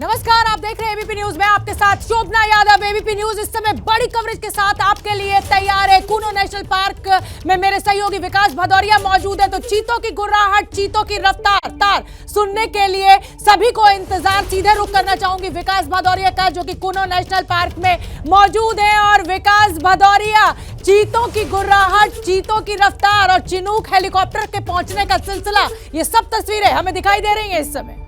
नमस्कार, आप देख रहे हैं एबीपी न्यूज में आपके साथ शोभना यादव। एबीपी न्यूज इस समय बड़ी कवरेज के साथ आपके लिए तैयार है। कूनो नेशनल पार्क में मेरे सहयोगी विकास भदौरिया मौजूद है। तो चीतों की गुर्राहट, चीतों की रफ्तार सुनने के लिए सभी को इंतजार सीधे रुख करना चाहूंगी विकास भदौरिया का, जो कि कूनो नेशनल पार्क में मौजूद है। और विकास भदौरिया, चीतों की गुर्राहट, चीतों की रफ्तार और चिनूक हेलीकॉप्टर के पहुंचने का सिलसिला, ये सब तस्वीरें हमें दिखाई दे रही हैं इस समय।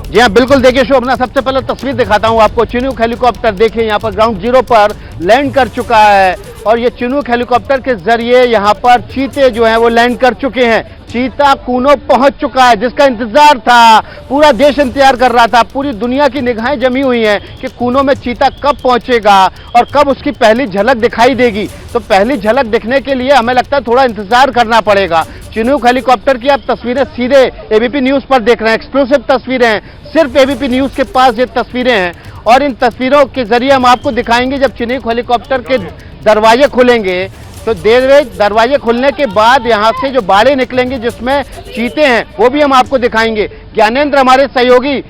जी हाँ, बिल्कुल। देखिए शोभना, सबसे पहले तस्वीर दिखाता हूँ आपको। चिनूक हेलीकॉप्टर देखिए यहाँ पर ग्राउंड जीरो पर लैंड कर चुका है और ये चिनूक हेलीकॉप्टर के जरिए यहाँ पर चीते जो हैं वो लैंड कर चुके हैं। चीता कूनो पहुंच चुका है, जिसका इंतजार था, पूरा देश इंतजार कर रहा था। पूरी दुनिया की निगाहें जमी हुई हैं कि कूनो में चीता कब पहुंचेगा और कब उसकी पहली झलक दिखाई देगी। तो पहली झलक दिखने के लिए हमें लगता है थोड़ा इंतजार करना पड़ेगा। चिनूक हेलीकॉप्टर की आप तस्वीरें सीधे एबीपी न्यूज पर देख रहे हैं। एक्सक्लूसिव तस्वीरें हैं, सिर्फ एबीपी न्यूज के पास ये तस्वीरें हैं और इन तस्वीरों के जरिए हम आपको दिखाएंगे जब चिनूक हेलीकॉप्टर के दरवाजे खुलेंगे। तो दरवाजे खुलने के बाद यहाँ से जो बाड़े निकलेंगे जिसमें चीते हैं वो भी हम आपको दिखाएंगे। ज्ञानेंद्र हमारे सहयोगी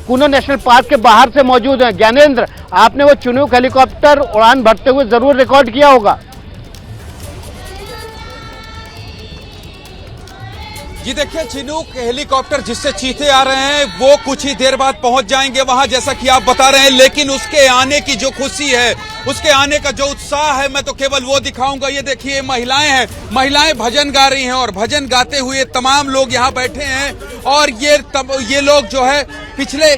कूनो नेशनल पार्क के बाहर से मौजूद हैं। ज्ञानेंद्र, आपने वो चिनूक हेलीकॉप्टर उड़ान भरते हुए जरूर रिकॉर्ड किया होगा। जी देखिए, चिनूक हेलीकॉप्टर जिससे चीते आ रहे हैं वो कुछ ही देर बाद पहुंच जाएंगे वहां, जैसा कि आप बता रहे हैं। लेकिन उसके आने की जो खुशी है, उसके आने का जो उत्साह है, मैं तो केवल वो दिखाऊंगा। ये देखिए, महिलाएं हैं, महिलाएं भजन गा रही हैं और भजन गाते हुए तमाम लोग यहाँ बैठे हैं। और ये लोग जो है पिछले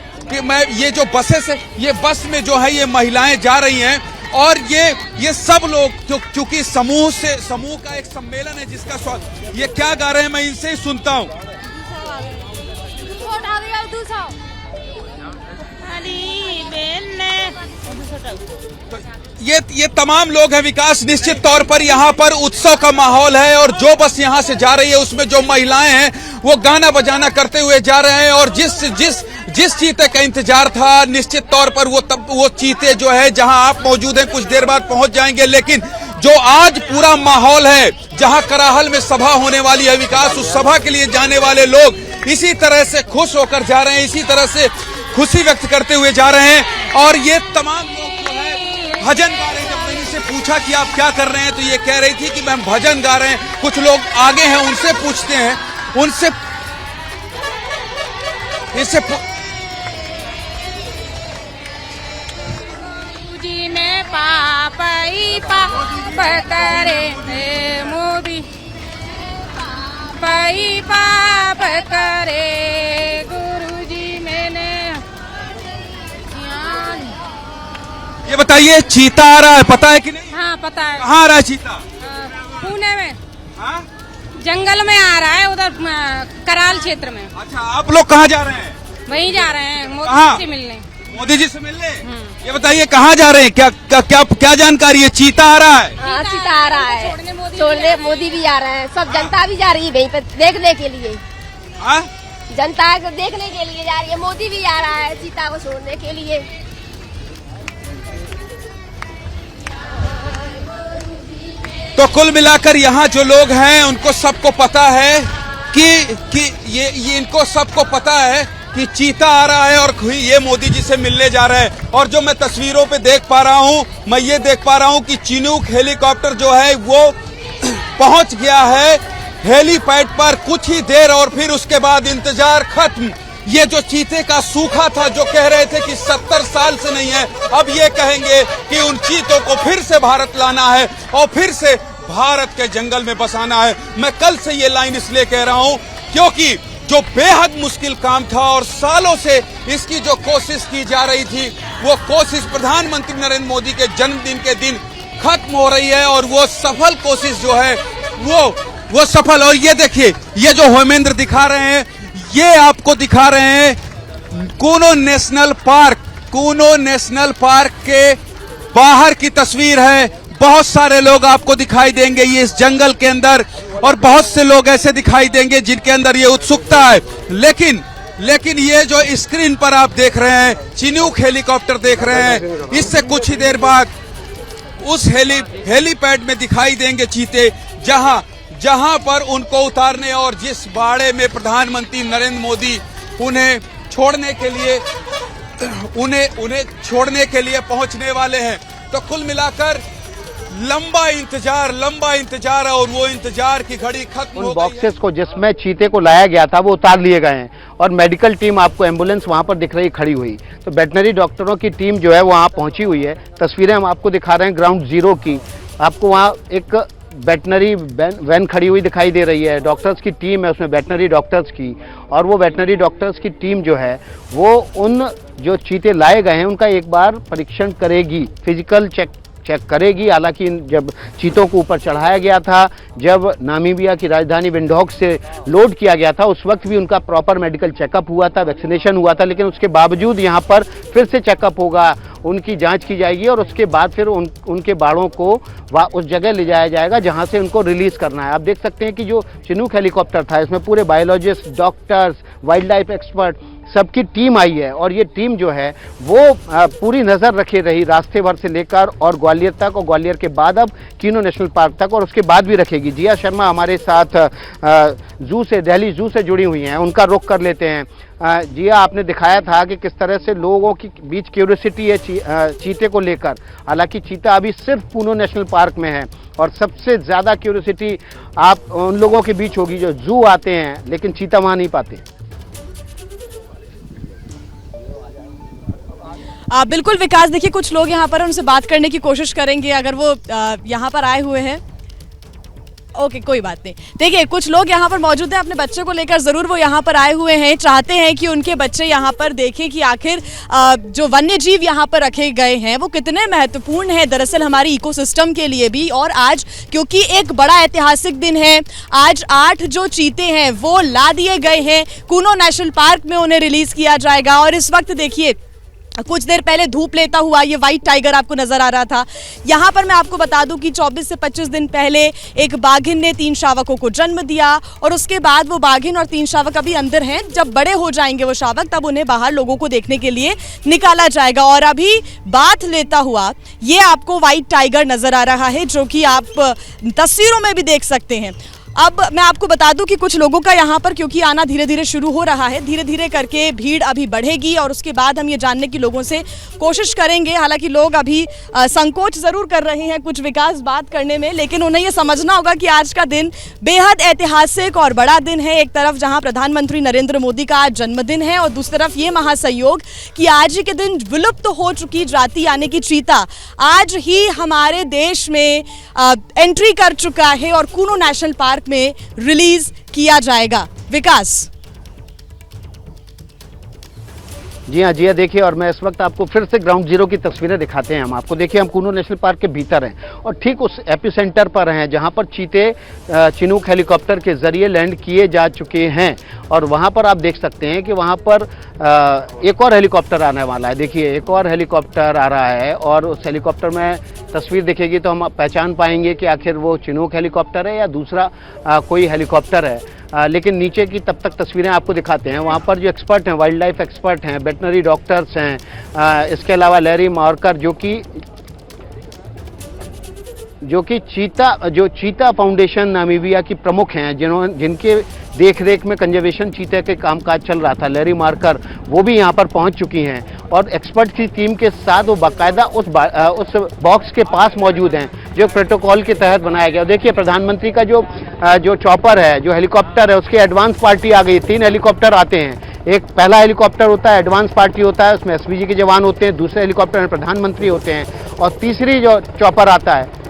ये जो बसेस है, ये बस में जो है ये महिलाएं जा रही हैं और ये सब लोग चूंकि समूह का एक सम्मेलन है जिसका स्वागत, ये क्या गा रहे हैं मैं इनसे ही सुनता हूँ। ये तमाम लोग हैं विकास। निश्चित तौर पर यहाँ पर उत्सव का माहौल है और जो बस यहाँ से जा रही है उसमें जो महिलाएं हैं वो गाना बजाना करते हुए जा रहे हैं। और जिस चीते का इंतजार था, निश्चित तौर पर वो चीते जो है जहां आप मौजूद हैं कुछ देर बाद पहुंच जाएंगे। लेकिन जो आज पूरा माहौल है, जहां कराहल में सभा होने वाली है विकास, उस सभा के लिए जाने वाले लोग इसी तरह से खुश होकर जा रहे हैं, इसी तरह से खुशी व्यक्त करते हुए जा रहे हैं। और ये तमाम लोग जो है भजन गा रहे हैं। जब मैंने इनसे पूछा कि आप क्या कर रहे हैं तो ये कह रही थी कि मैम भजन गा रहे हैं। कुछ लोग आगे हैं, उनसे पूछते हैं, जी में पाप करे मोदी, पाप करे गुरुजी मैंने। ये बताइए, चीता आ रहा है, पता है कि नहीं? हाँ पता है। कहाँ आ रहा है चीता? पुणे में। हाँ? जंगल में आ रहा है, उधर कराल क्षेत्र में। अच्छा, आप लोग कहाँ जा रहे हैं? वहीं जा रहे हैं मोदी से मिलने। मोदी जी से मिलने? ये बताइए कहाँ जा रहे हैं, क्या जानकारी है? चीता आ रहा है? हाँ, चीता आ रहा है, छोड़ने मोदी भी आ रहा है, सब जनता भी जा रही है वहीं पे देखने के लिए। हाँ? जनता को देखने के लिए जा रही है, मोदी भी आ रहा है चीता को छोड़ने के लिए। तो कुल मिलाकर यहाँ जो लोग हैं उनको सबको पता है कि ये इनको सबको पता है कि चीता आ रहा है और ये मोदी जी से मिलने जा रहा है। और जो मैं तस्वीरों पे देख पा रहा हूँ, मैं ये देख पा रहा हूँ कि चिनूक हेलीकॉप्टर जो है वो पहुंच गया है हेलीपैड पर। कुछ ही देर और फिर उसके बाद इंतजार खत्म। ये जो चीते का सूखा था, जो कह रहे थे कि 70 साल से नहीं है, अब ये कहेंगे कि उन चीतों को फिर से भारत लाना है और फिर से भारत के जंगल में बसाना है। मैं कल से ये लाइन इसलिए कह रहा हूं क्योंकि जो बेहद मुश्किल काम था और सालों से इसकी जो कोशिश की जा रही थी, वो कोशिश प्रधानमंत्री नरेंद्र मोदी के जन्मदिन के दिन खत्म हो रही है और वो सफल कोशिश जो है वो सफल। और ये देखिए, ये जो होमेंद्र दिखा रहे हैं, ये आपको दिखा रहे हैं कूनो नेशनल पार्क के बाहर की तस्वीर है। बहुत सारे लोग आपको दिखाई देंगे ये इस जंगल के अंदर और बहुत से लोग ऐसे दिखाई देंगे जिनके अंदर ये उत्सुकता है। लेकिन ये जो स्क्रीन पर आप देख रहे हैं, चिनूक हेलीकॉप्टर देख रहे हैं, इससे कुछ ही देर बाद उस हेलीपैड में दिखाई देंगे चीते, जहां पर उनको उतारने और जिस बाड़े में प्रधानमंत्री नरेंद्र मोदी उन्हें छोड़ने के लिए पहुंचने वाले हैं। तो कुल मिलाकर लंबा इंतजार और वो इंतजार की घड़ी खत्म हो गई है। उन बॉक्सेस को जिसमें चीते को लाया गया था वो उतार लिए गए हैं और मेडिकल टीम आपको एम्बुलेंस वहां पर दिख रही खड़ी हुई। तो वेटनरी डॉक्टरों की टीम जो है वहां पहुंची हुई है। तस्वीरें हम आपको दिखा रहे हैं ग्राउंड जीरो की। आपको वहां एक वेटनरी वैन खड़ी हुई दिखाई दे रही है। डॉक्टर्स की टीम है उसमें, वेटनरी डॉक्टर्स की, और वो वेटनरी डॉक्टर्स की टीम जो है वो उन जो चीते लाए गए हैं उनका एक बार परीक्षण करेगी, फिजिकल चेक करेगी। हालांकि जब चीतों को ऊपर चढ़ाया गया था, जब नामीबिया की राजधानी विंडहोक से लोड किया गया था, उस वक्त भी उनका प्रॉपर मेडिकल चेकअप हुआ था, वैक्सीनेशन हुआ था। लेकिन उसके बावजूद यहाँ पर फिर से चेकअप होगा, उनकी जांच की जाएगी और उसके बाद फिर उनके बाड़ों को उस जगह ले जाया जाएगा जहां से उनको रिलीज करना है। आप देख सकते हैं कि जो चिनूक हेलीकॉप्टर था इसमें पूरे biologist, doctors, wild life expert सबकी टीम आई है और ये टीम जो है वो पूरी नज़र रखे रही रास्ते भर से लेकर और ग्वालियर तक, और ग्वालियर के बाद अब किन्नौ नेशनल पार्क तक, और उसके बाद भी रखेगी। जिया शर्मा हमारे साथ जू से, दिल्ली जू से जुड़ी हुई हैं, उनका रुख कर लेते हैं। जिया, आपने दिखाया था कि किस तरह से लोगों के बीच क्यूरियोसिटी है चीते को लेकर। हालांकि चीता अभी सिर्फ किन्नौ नेशनल पार्क में है और सबसे ज़्यादा क्यूरियोसिटी आप उन लोगों के बीच होगी जो जू आते हैं लेकिन चीता वहाँ नहीं पाते। बिल्कुल विकास, देखिए कुछ लोग यहाँ पर उनसे बात करने की कोशिश करेंगे अगर वो यहाँ पर आए हुए हैं। ओके, कोई बात नहीं। देखिए कुछ लोग यहाँ पर मौजूद हैं, अपने बच्चों को लेकर ज़रूर वो यहाँ पर आए हुए हैं, चाहते हैं कि उनके बच्चे यहाँ पर देखें कि आखिर जो वन्य जीव यहाँ पर रखे गए हैं वो कितने महत्वपूर्ण हैं दरअसल हमारी इकोसिस्टम के लिए भी। और आज क्योंकि एक बड़ा ऐतिहासिक दिन है, आज 8 जो चीते हैं वो ला दिए गए हैं किन्नौ नेशनल पार्क में, उन्हें रिलीज़ किया जाएगा। और इस वक्त देखिए कुछ देर पहले धूप लेता हुआ ये व्हाइट टाइगर आपको नजर आ रहा था। यहाँ पर मैं आपको बता दूं कि 24 से 25 दिन पहले एक बाघिन ने 3 शावकों को जन्म दिया और उसके बाद वो बाघिन और 3 शावक अभी अंदर हैं। जब बड़े हो जाएंगे वो शावक तब उन्हें बाहर लोगों को देखने के लिए निकाला जाएगा। और अभी बात लेता हुआ ये आपको व्हाइट टाइगर नजर आ रहा है जो कि आप तस्वीरों में भी देख सकते हैं। अब मैं आपको बता दूं कि कुछ लोगों का यहाँ पर क्योंकि आना धीरे धीरे शुरू हो रहा है, धीरे धीरे करके भीड़ अभी बढ़ेगी और उसके बाद हम ये जानने की लोगों से कोशिश करेंगे। हालांकि लोग अभी संकोच ज़रूर कर रहे हैं कुछ विकास बात करने में, लेकिन उन्हें ये समझना होगा कि आज का दिन बेहद ऐतिहासिक और बड़ा दिन है। एक तरफ जहाँ प्रधानमंत्री नरेंद्र मोदी का आज जन्मदिन है और दूसरी तरफ ये महासंयोग कि आज ही के दिन विलुप्त हो चुकी जाति यानी कि चीता आज ही हमारे देश में एंट्री कर चुका है और किन्नौ नेशनल पार्क में रिलीज किया जाएगा। विकास। जी हाँ देखिए, और मैं इस वक्त आपको फिर से ग्राउंड जीरो की तस्वीरें दिखाते हैं हम आपको। देखिए हम किन्नौ नेशनल पार्क के भीतर हैं और ठीक उस एपिसेंटर पर हैं जहां पर चीते चिनूक हेलीकॉप्टर के जरिए लैंड किए जा चुके हैं। और वहां पर आप देख सकते हैं कि वहां पर एक और हेलीकॉप्टर आने वाला है। देखिए एक और हेलीकॉप्टर आ रहा है और उस हेलीकॉप्टर में तस्वीर दिखेगी तो हम पहचान पाएंगे कि आखिर वो चिनूक हेलीकॉप्टर है या दूसरा कोई हेलीकॉप्टर है। लेकिन नीचे की तब तक तस्वीरें आपको दिखाते हैं। वहाँ पर जो एक्सपर्ट हैं, वाइल्ड लाइफ एक्सपर्ट हैं, वेटनरी डॉक्टर्स हैं, इसके अलावा लैरी मार्कर जो कि चीता फाउंडेशन नामीबिया की प्रमुख हैं, जिनके देख में कंजर्वेशन चीते के कामकाज चल रहा था, लैरी मार्कर, वो भी यहाँ पर पहुँच चुकी हैं और एक्सपर्ट की टीम के साथ वो बाकायदा उस बॉक्स के पास मौजूद हैं जो प्रोटोकॉल के तहत बनाया गया। देखिए प्रधानमंत्री का जो चॉपर है, जो हेलीकॉप्टर है, उसकी एडवांस पार्टी आ गई। 3 हेलीकॉप्टर आते हैं। एक पहला हेलीकॉप्टर होता है, एडवांस पार्टी होता है, उसमें एसपीजी के जवान होते हैं। दूसरे हेलीकॉप्टर में प्रधानमंत्री होते हैं और तीसरी जो चॉपर आता है,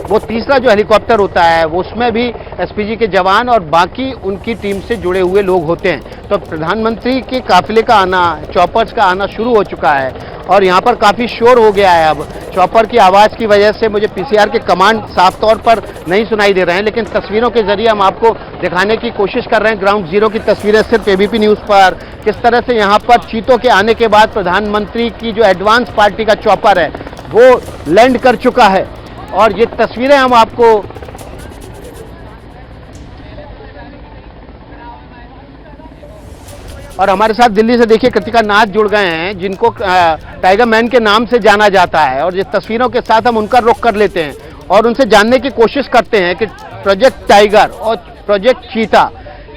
वो तीसरा जो हेलीकॉप्टर होता है वो उसमें भी एसपीजी के जवान और बाकी उनकी टीम से जुड़े हुए लोग होते हैं। तो प्रधानमंत्री के काफिले का आना, चॉपर्स का आना शुरू हो चुका है और यहाँ पर काफ़ी शोर हो गया है। अब चॉपर की आवाज़ की वजह से मुझे पीसीआर के कमांड साफ तौर पर नहीं सुनाई दे रहे हैं, लेकिन तस्वीरों के जरिए हम आपको दिखाने की कोशिश कर रहे हैं। ग्राउंड जीरो की तस्वीरें सिर्फ एबीपी न्यूज़ पर, किस तरह से यहाँ पर चीतों के आने के बाद प्रधानमंत्री की जो एडवांस पार्टी का चॉपर है वो लैंड कर चुका है। और ये तस्वीरें हम आपको और हमारे साथ दिल्ली से देखिए कृतिका नाथ जुड़ गए हैं, जिनको टाइगर मैन के नाम से जाना जाता है और इस तस्वीरों के साथ हम उनका रुख कर लेते हैं और उनसे जानने की कोशिश करते हैं कि प्रोजेक्ट टाइगर और प्रोजेक्ट चीता,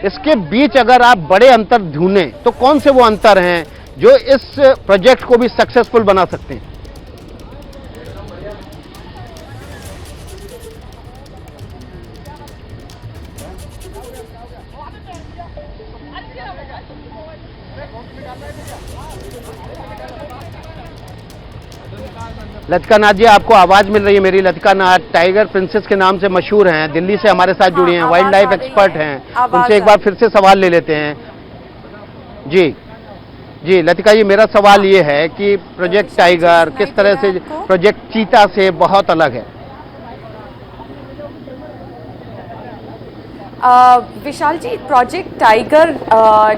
इसके बीच अगर आप बड़े अंतर ढूंढें तो कौन से वो अंतर हैं जो इस प्रोजेक्ट को भी सक्सेसफुल बना सकते हैं। लतिका नाथ जी, आपको आवाज मिल रही है मेरी? लतिका नाथ टाइगर प्रिंसेस के नाम से मशहूर हैं, दिल्ली से हमारे साथ जुड़ी हैं, वाइल्ड लाइफ एक्सपर्ट हैं। उनसे एक बार फिर से सवाल ले लेते हैं। जी लतिका जी, मेरा सवाल ये है कि प्रोजेक्ट टाइगर किस तरह से प्रोजेक्ट चीता से बहुत अलग है? विशाल जी, प्रोजेक्ट टाइगर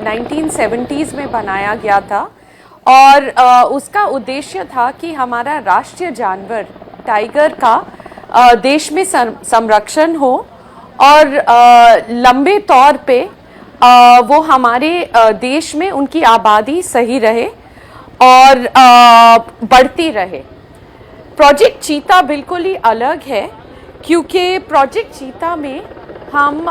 1970s में बनाया गया था और उसका उद्देश्य था कि हमारा राष्ट्रीय जानवर टाइगर का देश में संरक्षण हो और लंबे तौर पे वो हमारे देश में उनकी आबादी सही रहे और बढ़ती रहे। प्रोजेक्ट चीता बिल्कुल ही अलग है क्योंकि प्रोजेक्ट चीता में हम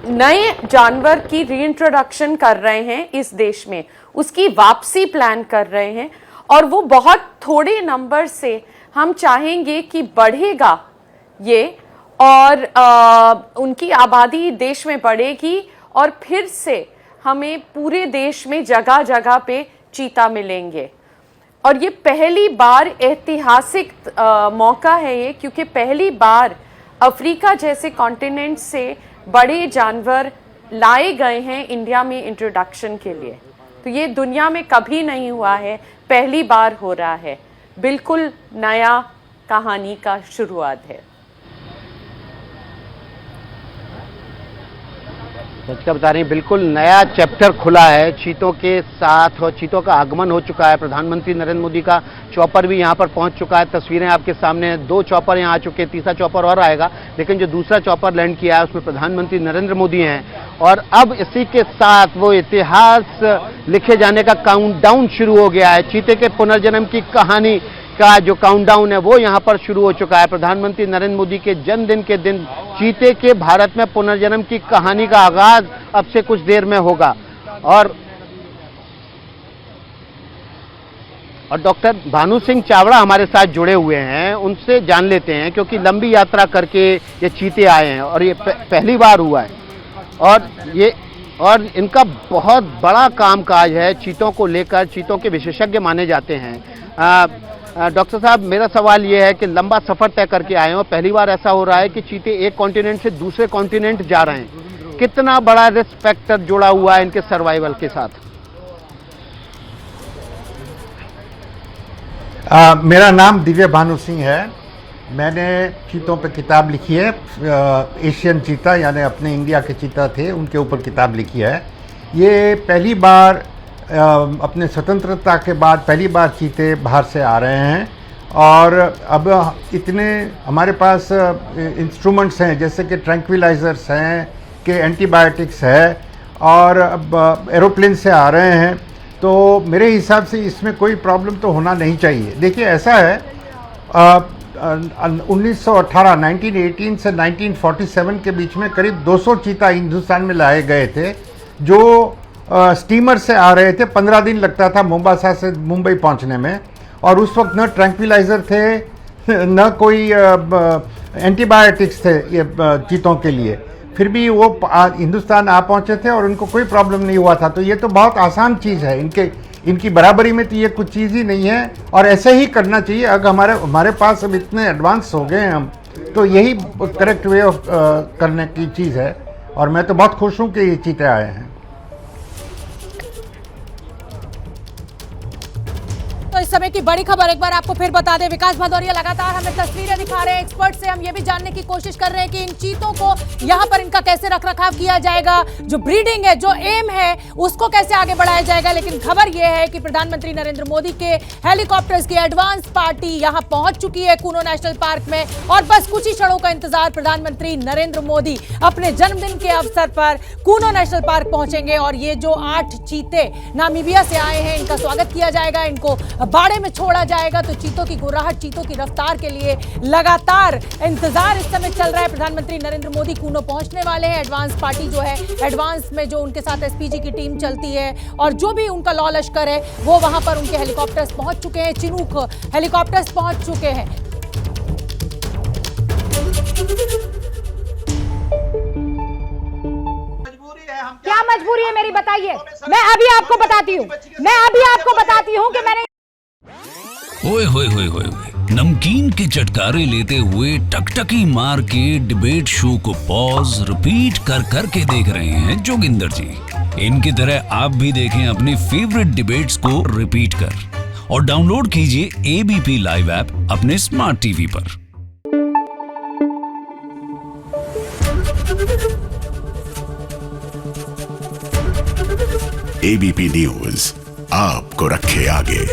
नए जानवर की रीइंट्रोडक्शन कर रहे हैं इस देश में, उसकी वापसी प्लान कर रहे हैं और वो बहुत थोड़े नंबर से हम चाहेंगे कि बढ़ेगा ये और उनकी आबादी देश में बढ़ेगी और फिर से हमें पूरे देश में जगह जगह पे चीता मिलेंगे। और ये पहली बार ऐतिहासिक मौका है ये, क्योंकि पहली बार अफ्रीका जैसे कॉन्टिनेंट से बड़े जानवर लाए गए हैं इंडिया में इंट्रोडक्शन के लिए। तो ये दुनिया में कभी नहीं हुआ है, पहली बार हो रहा है। बिल्कुल नया कहानी का शुरुआत है। लतिका बता रही, बिल्कुल नया चैप्टर खुला है चीतों के साथ और चीतों का आगमन हो चुका है। प्रधानमंत्री नरेंद्र मोदी का चॉपर भी यहाँ पर पहुँच चुका है। तस्वीरें आपके सामने हैं, 2 चॉपर यहाँ आ चुके हैं, तीसरा चॉपर और आएगा, लेकिन जो दूसरा चॉपर लैंड किया है उसमें प्रधानमंत्री नरेंद्र मोदी हैं और अब इसी के साथ वो इतिहास लिखे जाने का काउंटडाउन शुरू हो गया है। चीते के पुनर्जन्म की कहानी का जो काउंटडाउन है वो यहाँ पर शुरू हो चुका है। प्रधानमंत्री नरेंद्र मोदी के जन्मदिन के दिन चीते के भारत में पुनर्जन्म की कहानी का आगाज अब से कुछ देर में होगा और डॉक्टर भानु सिंह चावड़ा हमारे साथ जुड़े हुए हैं, उनसे जान लेते हैं क्योंकि लंबी यात्रा करके ये चीते आए हैं और ये पहली बार हुआ है और इनका बहुत बड़ा कामकाज है चीतों को लेकर। चीतों के विशेषज्ञ माने जाते हैं। डॉक्टर साहब, मेरा सवाल ये है कि लंबा सफर तय करके आए हैं और पहली बार ऐसा हो रहा है कि चीते एक कॉन्टिनेंट से दूसरे कॉन्टिनेंट जा रहे हैं, कितना बड़ा रिस्क फैक्टर जुड़ा हुआ है इनके सर्वाइवल के साथ? मेरा नाम दिव्य भानु सिंह है। मैंने चीतों पे किताब लिखी है, एशियन चीता यानी अपने इंडिया के चीता थे उनके ऊपर किताब लिखी है। ये पहली बार अपने स्वतंत्रता के बाद पहली बार चीते बाहर से आ रहे हैं और अब इतने हमारे पास इंस्ट्रूमेंट्स हैं जैसे कि ट्रैंक्विलाइजर्स हैं, कि एंटीबायोटिक्स है और अब एरोप्लेन से आ रहे हैं, तो मेरे हिसाब से इसमें कोई प्रॉब्लम तो होना नहीं चाहिए। देखिए ऐसा है 1918 से 1947 के बीच में करीब 200 चीता हिंदुस्तान में लाए गए थे जो स्टीमर से आ रहे थे। 15 दिन लगता था मोम्बासा से मुंबई पहुंचने में और उस वक्त न ट्रैंक्विलाइजर थे न कोई एंटीबायोटिक्स थे ये चीतों के लिए, फिर भी वो हिंदुस्तान आ पहुंचे थे और उनको कोई प्रॉब्लम नहीं हुआ था। तो ये तो बहुत आसान चीज़ है, इनकी बराबरी में तो ये कुछ चीज़ ही नहीं है और ऐसे ही करना चाहिए। अगर हमारे पास अब इतने एडवांस हो गए हैं हम, तो यही करेक्ट वे ऑफ करने की चीज़ है और मैं तो बहुत खुश हूँ कि ये चीते आए हैं। तो इस समय की बड़ी खबर एक बार आपको फिर बता दें, विकास भदौरिया लगातार हमें तस्वीरें दिखा रहे हैं। एक्सपर्ट से हम ये भी जानने की कोशिश कर रहे हैं कि इन चीतों को यहाँ पर इनका कैसे रखरखाव किया जाएगा, जो ब्रीडिंग है, जो एम है, उसको कैसे आगे बढ़ाया जाएगा। लेकिन खबर यह है कि प्रधानमंत्री नरेंद्र मोदी के हेलीकॉप्टर्स की एडवांस पार्टी यहाँ पहुंच चुकी है कूनो नेशनल पार्क में और बस कुछ ही क्षणों का इंतजार। प्रधानमंत्री नरेंद्र मोदी अपने जन्मदिन के अवसर पर कूनो नेशनल पार्क पहुंचेंगे और ये जो 8 चीते नामीबिया से आए हैं, इनका स्वागत किया जाएगा, इनको बाड़े में छोड़ा जाएगा। तो चीतों की गुर्राहट, चीतों की रफ्तार के लिए लगातार इंतजार इस समय चल रहा है। प्रधानमंत्री नरेंद्र मोदी कूनो पहुंचने वाले हैं। एडवांस पार्टी जो है, एडवांस में जो उनके साथ एसपीजी की टीम चलती है और जो भी उनका लॉ लश्कर है वो वहां पर उनके हेलीकॉप्टर्स पहुंच चुके हैं। चिनूक हेलीकॉप्टर्स पहुंच चुके हैं। क्या मजबूरी है मेरी, बताइए। मैं अभी आपको बताती हूँ कि मैंने ओए होए होए होए नमकीन के चटकारे लेते हुए टकटकी मार के डिबेट शो को पॉज रिपीट कर करके देख रहे हैं जोगिंदर जी। इनकी तरह आप भी देखें अपने फेवरेट डिबेट्स को रिपीट कर और डाउनलोड कीजिए एबीपी लाइव ऐप अपने स्मार्ट टीवी पर। एबीपी न्यूज आपको रखे आगे।